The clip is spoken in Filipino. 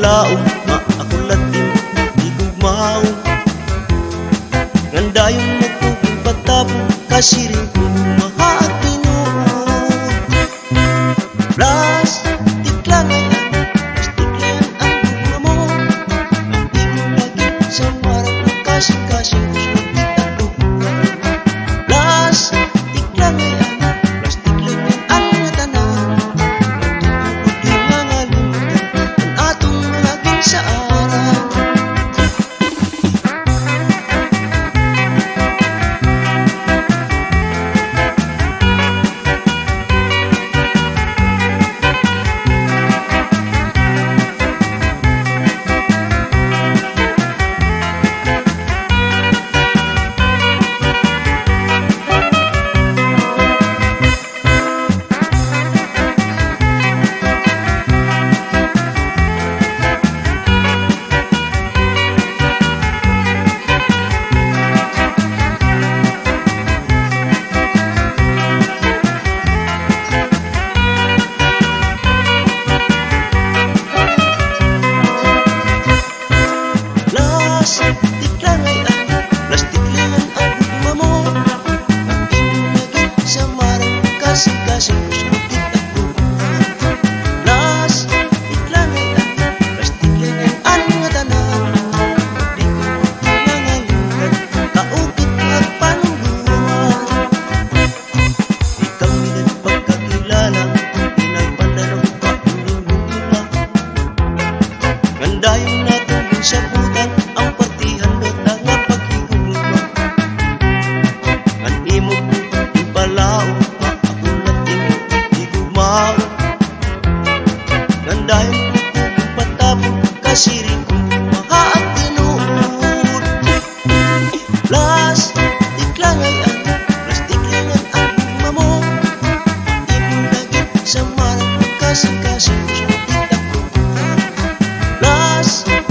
balaong maakulatin di gugmaw. Nganda yung nagtuging patapong kasiring ko mahaat tinuod. Plastik lang ngayon, plastik lang ang gugma mo. Ang di mo lagi sa marang kasing-kasing gusto kita gugma. Plastik lang ngayon, plastik lang ang natanan. Di mangalimutan ang atong laging sa araw. Plastik lang ngayon, plastik lang ang gugma mo. Ang di mo lagi sa marang kasing-kasing gusto kita gugma. Plastik lang ngayon, plastik lang ang tanan. Di ko nangalimutan, kaukit at panungguan. Ikaw nila pagkakilala, pinagpandanong pa ang lingkula. Ganda yung natubing sa butan, ang partihan do't ang paghihulma. Ang imog yung balao, maakulatin di gugmaw. Ganda yung natubing patapong kasiring ko mahaat tinuod. Plastik lang ngayon, plastik lang ang gugma mo. Di mo lagi sa marang kasing-kasing gusto kita gugma. Plastik